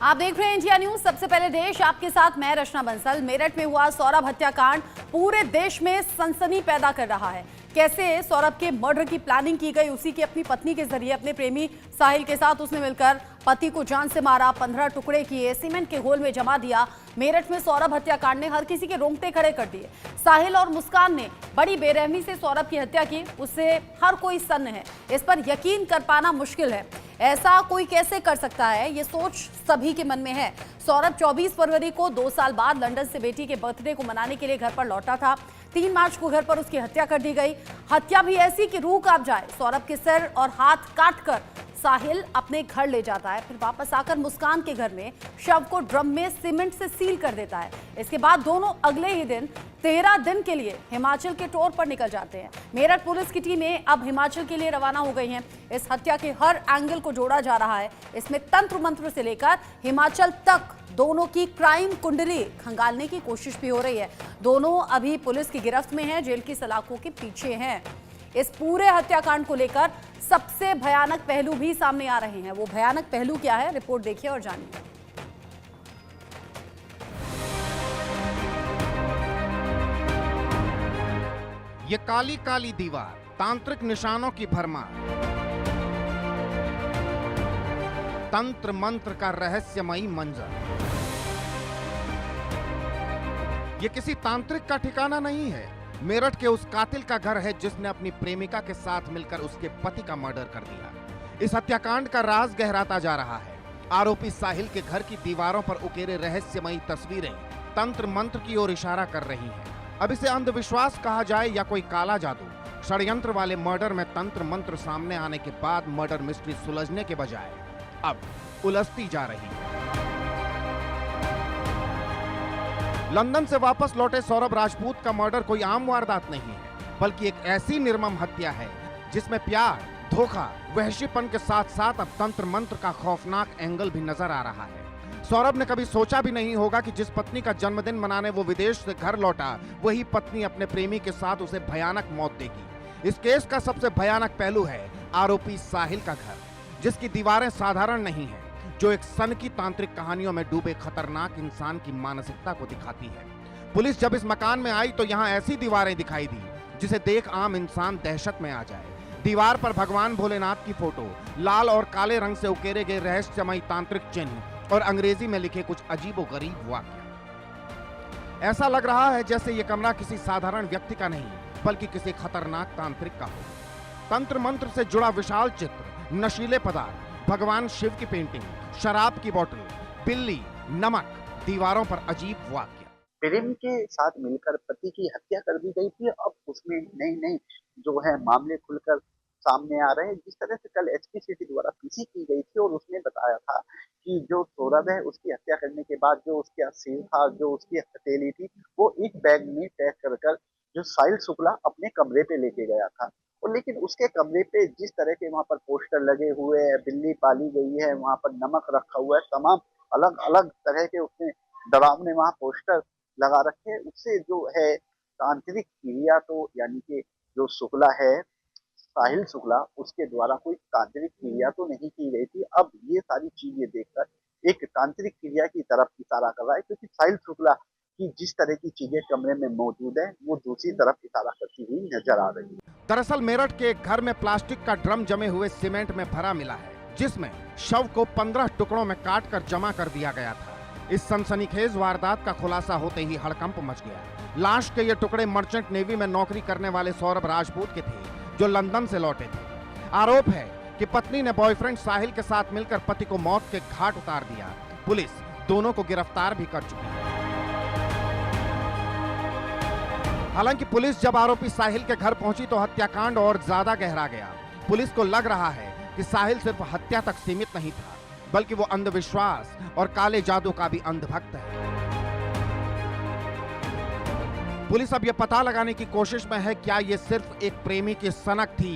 आप देख रहे हैं इंडिया न्यूज। सबसे पहले देश आपके साथ मैं रचना बंसल। मेरठ में हुआ सौरभ हत्याकांड पूरे देश में सनसनी पैदा कर रहा है। कैसे सौरभ के मर्डर की प्लानिंग की गई, उसी की अपनी पत्नी के जरिए अपने प्रेमी साहिल के साथ उसने मिलकर पति को जान से मारा, 15 टुकड़े किए, सीमेंट के घोल में जमा दिया। मेरठ में सौरभ हत्याकांड ने हर किसी के रोंगटे खड़े कर दिए। साहिल और मुस्कान ने बड़ी बेरहमी से सौरभ की हत्या की, उससे हर कोई सन्न है। इस पर यकीन कर पाना मुश्किल है। ऐसा कोई कैसे कर सकता है, ये सोच सभी के मन में है। सौरभ 24 फरवरी को 2 साल बाद लंदन से बेटी के बर्थडे को मनाने के लिए घर पर लौटा था। 3 मार्च को घर पर उसकी हत्या कर दी गई। हत्या भी ऐसी कि रूह कांप जाए। सौरभ के सिर और हाथ काटकर साहिल अपने घर ले जाता है, फिर वापस आकर मुस्कान के घर में शव को ड्रम में सीमेंट से सील कर देता है। इसके बाद दोनों अगले ही दिन 13 दिन के लिए हिमाचल के टूर पर निकल जाते हैं। मेरठ पुलिस की टीमें अब हिमाचल के लिए रवाना हो गई हैं। इस हत्या के हर एंगल को जोड़ा जा रहा है। इसमें तंत्र मंत्र से लेकर हिमाचल तक दोनों की क्राइम कुंडली खंगालने की कोशिश भी हो रही है। दोनों अभी पुलिस की गिरफ्त में हैं, जेल की सलाखों के पीछे हैं। इस पूरे हत्याकांड को लेकर सबसे भयानक पहलू भी सामने आ रहे हैं। वो भयानक पहलू क्या है, रिपोर्ट देखिए और जानिए। ये काली काली दीवार, तांत्रिक निशानों की भरमार, तंत्र मंत्र का रहस्यमयी मंजर। ये किसी तांत्रिक का ठिकाना नहीं है। मेरठ के उस कातिल का घर है जिसने अपनी प्रेमिका के साथ मिलकर उसके पति का मर्डर कर दिया। इस हत्याकांड का राज गहराता जा रहा है। आरोपी साहिल के घर की दीवारों पर उकेरे रहस्यमयी तस्वीरें तंत्र मंत्र की ओर इशारा कर रही हैं। अब इसे अंधविश्वास कहा जाए या कोई काला जादू, षड्यंत्र वाले मर्डर में तंत्र मंत्र सामने आने के बाद मर्डर मिस्ट्री सुलझने के बजाय अब उलझती जा रही है। लंदन से वापस लौटे सौरभ राजपूत का मर्डर कोई आम वारदात नहीं है, बल्कि एक ऐसी निर्मम हत्या है जिसमें प्यार, धोखा, वहशीपन के साथ साथ अब तंत्र मंत्र का खौफनाक एंगल भी नजर आ रहा है। सौरभ ने कभी सोचा भी नहीं होगा कि जिस पत्नी का जन्मदिन मनाने वो विदेश से घर लौटा, वही पत्नी अपने प्रेमी के साथ उसे भयानक मौत देगी। इस केस का सबसे भयानक पहलू है आरोपी साहिल का घर, जिसकी दीवारें साधारण नहीं है, जो एक सन की तांत्रिक कहानियों में डूबे खतरनाक इंसान की मानसिकता को दिखाती है। पुलिस जब इस मकान में आई तो यहाँ ऐसी दीवारें दिखाई दी जिसे देख आम इंसान दहशत में आ जाए। दीवार पर भगवान भोलेनाथ की फोटो, लाल और काले रंग से उकेरे गए रहस्यमयी तांत्रिक चिन्ह और अंग्रेजी में लिखे कुछ अजीबोगरीब वाक्य। ऐसा लग रहा है जैसे ये कमरा किसी साधारण व्यक्ति का नहीं, बल्कि किसी खतरनाक तांत्रिक का हो। तंत्र मंत्र से जुड़ा विशाल चित्र, नशीले पदार्थ, भगवान शिव की पेंटिंग, शराब की बोतल, बिल्ली, नमक, दीवारों पर अजीब वाक्य। प्रेम के साथ मिलकर पति की हत्या कर दी गई थी। अब उसमें नई नई जो है मामले खुलकर सामने आ रहे हैं। जिस तरह से कल एसपी सिटी द्वारा पीसी की गई थी और उसने बताया था कि जो सौरभ है उसकी हत्या करने के बाद जो उसका सिर था, जो उसकी हथेली थी, वो एक बैग में पैक कर कर जो साहिल शुक्ला अपने कमरे पे लेके गया था। और लेकिन उसके कमरे पे जिस तरह के वहां पर पोस्टर लगे हुए हैं, बिल्ली पाली गई है, वहां पर नमक रखा हुआ है, तमाम अलग अलग तरह के उसने डरावने वहां पोस्टर लगा रखे हैं, उससे जो है तांत्रिक क्रिया तो यानी कि जो शुक्ला है, साहिल शुक्ला, उसके द्वारा कोई तांत्रिक क्रिया तो नहीं की गई थी। अब ये सारी चीजें देखकर एक तांत्रिक क्रिया की तरफ इशारा कर रहा है, क्योंकि साहिल शुक्ला की जिस तरह की चीजें कमरे में मौजूद है वो दूसरी तरफ इशारा करती हुई नजर आ रही है। दरअसल मेरठ के एक घर में प्लास्टिक का ड्रम जमे हुए सीमेंट में भरा मिला है, जिसमें शव को 15 टुकड़ों में काट कर जमा कर दिया गया था। इस सनसनीखेज वारदात का खुलासा होते ही हड़कंप मच गया। लाश के ये टुकड़े मर्चेंट नेवी में नौकरी करने वाले सौरभ राजपूत के थे, जो लंदन से लौटे थे। आरोप है कि पत्नी ने बॉयफ्रेंड साहिल के साथ मिलकर पति को मौत के घाट उतार दिया। पुलिस दोनों को गिरफ्तार भी कर चुकी है। हालांकि पुलिस जब आरोपी साहिल के घर पहुंची तो हत्याकांड और ज्यादा गहरा गया। पुलिस को लग रहा है कि साहिल सिर्फ हत्या तक सीमित नहीं था, बल्कि वो अंधविश्वास और काले जादू का भी अंधभक्त है। पुलिस अब यह पता लगाने की कोशिश में है क्या ये सिर्फ एक प्रेमी की सनक थी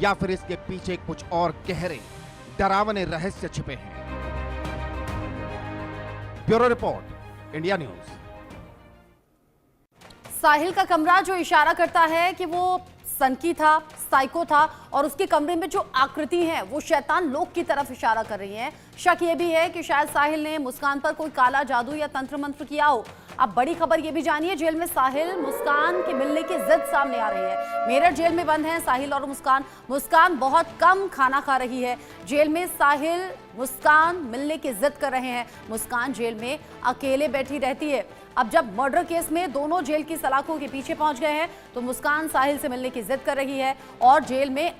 या फिर इसके पीछे कुछ और गहरे डरावने रहस्य छिपे हैं। Bureau report, India news. Sahil का कमरा जो इशारा करता है कि वो सनकी था, साइको था और उसके कमरे में जो आकृति है वो शैतान लोक की तरफ इशारा कर रही है। शक ये भी है कि शायद साहिल ने मुस्कान पर कोई काला जादू या तंत्र मंत्र किया हो। अब बड़ी खबर ये भी जानिए, जेल में साहिल मुस्कान के मिलने की जिद सामने आ रही है। मेरठ जेल में बंद हैं साहिल और मुस्कान। मुस्कान बहुत कम खाना खा रही है। जेल में साहिल मुस्कान मिलने की जिद कर रहे हैं। मुस्कान जेल में अकेले बैठी रहती है। अब जब मर्डर केस में दोनों जेल की सलाखों के पीछे पहुंच गए हैं तो मुस्कान साहिल से मिलने की जिद कर रही है और जेल में